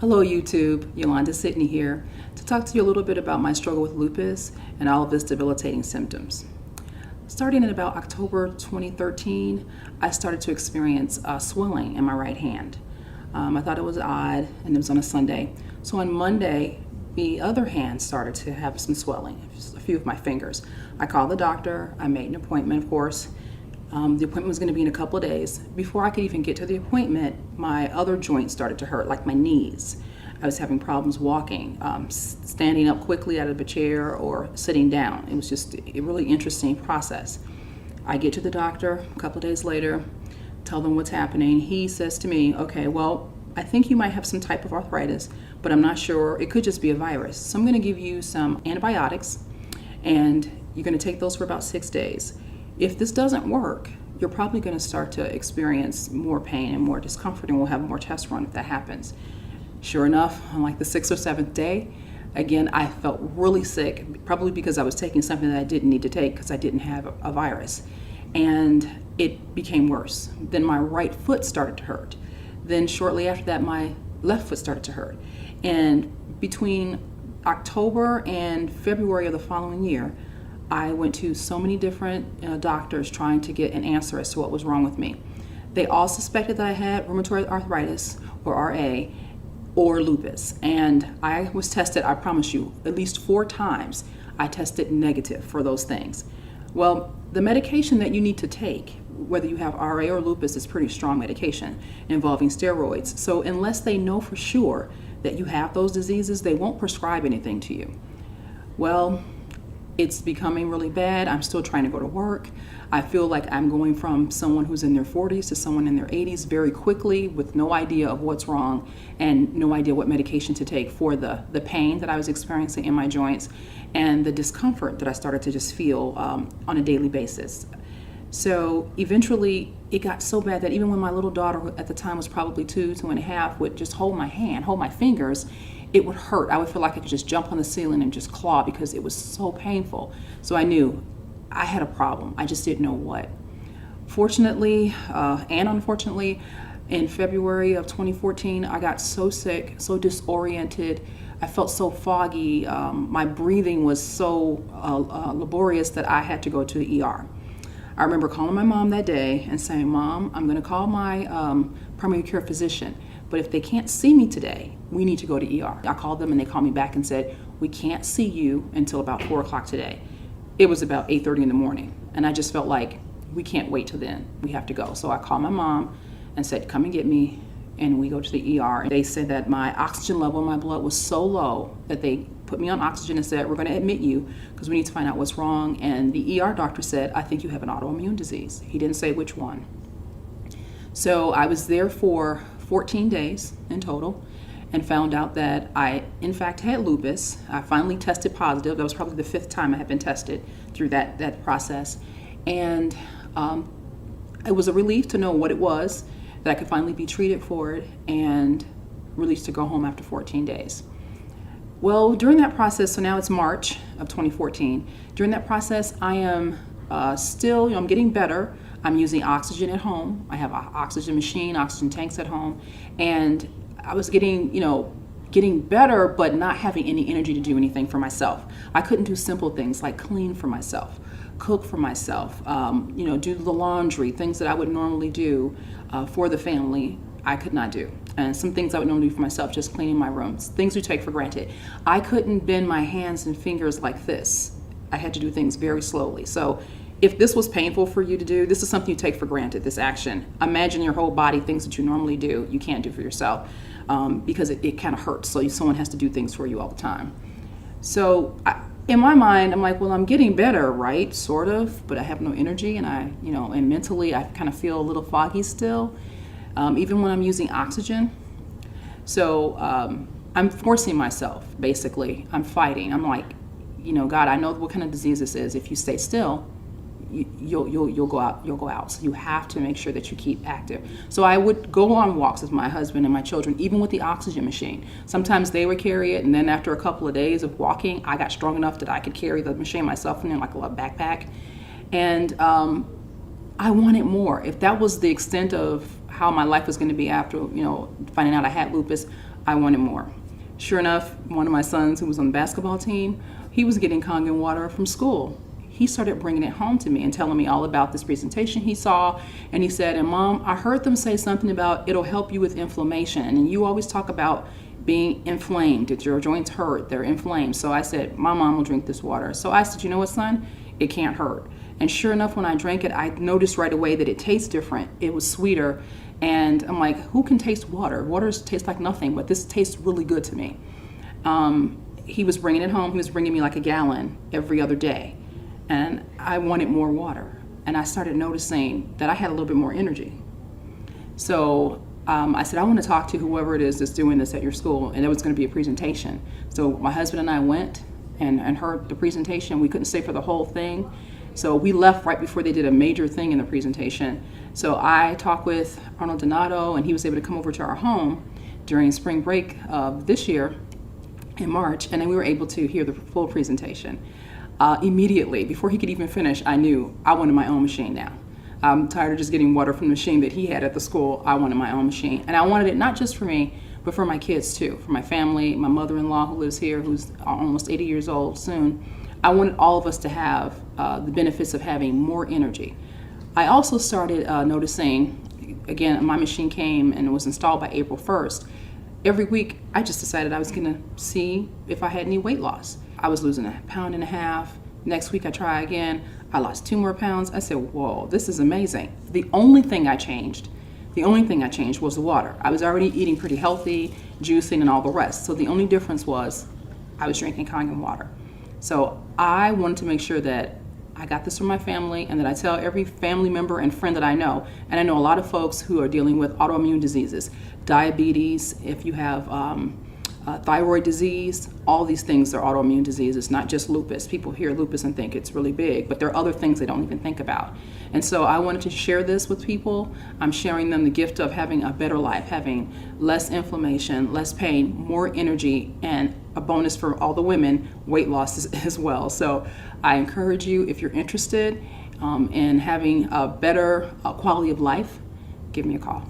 Hello YouTube, Yolanda Sidney here to talk to you a little bit about my struggle with lupus and all of its debilitating symptoms. Starting in about October 2013, I started to experience swelling in my right hand. I thought it was odd, and it was on a Sunday. So on Monday, the other hand started to have some swelling, just a few of my fingers. I called the doctor, I made an appointment, of course. The appointment was going to be in a couple of days. Before I could even get to the appointment, my other joints started to hurt, like my knees. I was having problems walking, standing up quickly out of a chair or sitting down. It was just a really interesting process. I get to the doctor a couple of days later, tell them what's happening. He says to me, okay, well, I think you might have some type of arthritis, but I'm not sure. It could just be a virus. So I'm going to give you some antibiotics, and you're going to take those for about 6 days. If this doesn't work, you're probably going to start to experience more pain and more discomfort, and we'll have more tests run if that happens. Sure enough, on like the 6th or 7th day, again, I felt really sick, probably because I was taking something that I didn't need to take because I didn't have a virus. And it became worse. Then my right foot started to hurt. Then shortly after that, my left foot started to hurt. And between October and February of the following year, I went to so many different doctors trying to get an answer as to what was wrong with me. They all suspected that I had rheumatoid arthritis, or RA, or lupus. And I was tested, I promise you, at least 4 times. I tested negative for those things. Well, the medication that you need to take, whether you have RA or lupus, is pretty strong medication involving steroids. So unless they know for sure that you have those diseases, they won't prescribe anything to you. Well, it's becoming really bad. I'm still trying to go to work. I feel like I'm going from someone who's in their 40s to someone in their 80s very quickly with no idea of what's wrong and no idea what medication to take for the pain that I was experiencing in my joints and the discomfort that I started to just feel on a daily basis. So eventually it got so bad that even when my little daughter, who at the time was probably 2.5, would just hold my hand, hold my fingers, it would hurt. I would feel like I could just jump on the ceiling and just claw because it was so painful. So I knew I had a problem. I just didn't know what. Fortunately and unfortunately, in February of 2014, I got so sick, so disoriented. I felt so foggy. My breathing was so laborious that I had to go to the ER. I remember calling my mom that day and saying, Mom, I'm going to call my primary care physician, but if they can't see me today, we need to go to ER. I called them and they called me back and said, we can't see you until about 4 o'clock today. It was about 8:30 in the morning, and I just felt like we can't wait till then. We have to go. So I called my mom and said, come and get me, and we go to the ER. And they said that my oxygen level in my blood was so low that they put me on oxygen and said, we're going to admit you because we need to find out what's wrong. And the ER doctor said, I think you have an autoimmune disease. He didn't say which one. So I was there for 14 days in total and found out that I, in fact, had lupus. I finally tested positive. That was probably the 5th time I had been tested through that process. And it was a relief to know what it was, that I could finally be treated for it and released to go home after 14 days. Well, during that process, so now it's March of 2014, during that process, I am still, I'm getting better. I'm using oxygen at home. I have an oxygen machine, oxygen tanks at home, and I was getting better, but not having any energy to do anything for myself. I couldn't do simple things like clean for myself, cook for myself, do the laundry, things that I would normally do for the family, I could not do. And some things I would normally do for myself, just cleaning my rooms, things we take for granted. I couldn't bend my hands and fingers like this. I had to do things very slowly. So if this was painful for you to do, this is something you take for granted, this action. Imagine your whole body, things that you normally do, you can't do for yourself because it kind of hurts. So someone has to do things for you all the time. So in my mind, I'm like, well, I'm getting better, right? Sort of, but I have no energy, and and mentally I kind of feel a little foggy still, even when I'm using oxygen. So I'm forcing myself, basically. I'm fighting. I'm like, God, I know what kind of disease this is. If you stay still, you'll go out. So you have to make sure that you keep active. So I would go on walks with my husband and my children, even with the oxygen machine. Sometimes they would carry it, and then after a couple of days of walking, I got strong enough that I could carry the machine myself in like a little backpack. And I wanted more. If that was the extent of how my life was going to be after, finding out I had lupus, I wanted more. Sure enough, one of my sons who was on the basketball team, he was getting Kangen water from school. He started bringing it home to me and telling me all about this presentation he saw. And he said, and Mom, I heard them say something about it'll help you with inflammation. And you always talk about being inflamed. Did your joints hurt? They're inflamed. So I said, my mom will drink this water. So I said, you know what, son? It can't hurt. And sure enough, when I drank it, I noticed right away that it tastes different. It was sweeter. And I'm like, who can taste water? Water tastes like nothing, but this tastes really good to me. He was bringing it home. He was bringing me like a gallon every other day. And I wanted more water. And I started noticing that I had a little bit more energy. So I said, I want to talk to whoever it is that's doing this at your school. And there was going to be a presentation. So my husband and I went and heard the presentation. We couldn't stay for the whole thing. So we left right before they did a major thing in the presentation. So I talked with Arnold Donato, and he was able to come over to our home during spring break of this year in March. And then we were able to hear the full presentation. Immediately, before he could even finish, I knew I wanted my own machine now. I'm tired of just getting water from the machine that he had at the school. I wanted my own machine. And I wanted it not just for me, but for my kids too, for my family, my mother-in-law who lives here, who's almost 80 years old soon. I wanted all of us to have the benefits of having more energy. I also started noticing, again, my machine came and was installed by April 1st. Every week, I just decided I was gonna see if I had any weight loss. I was losing 1.5 pounds. Next week I try again. I lost 2 more pounds. I said, whoa, this is amazing. The only thing I changed was the water. I was already eating pretty healthy, juicing and all the rest. So the only difference was I was drinking Kangen water. So I wanted to make sure that I got this from my family and that I tell every family member and friend that I know. And I know a lot of folks who are dealing with autoimmune diseases, diabetes, if you have thyroid disease, all these things are autoimmune diseases, not just lupus. People hear lupus and think it's really big, but there are other things they don't even think about. And so I wanted to share this with people. I'm sharing them the gift of having a better life, having less inflammation, less pain, more energy, and a bonus for all the women, weight loss as well. So I encourage you, if you're interested in having a better quality of life, give me a call.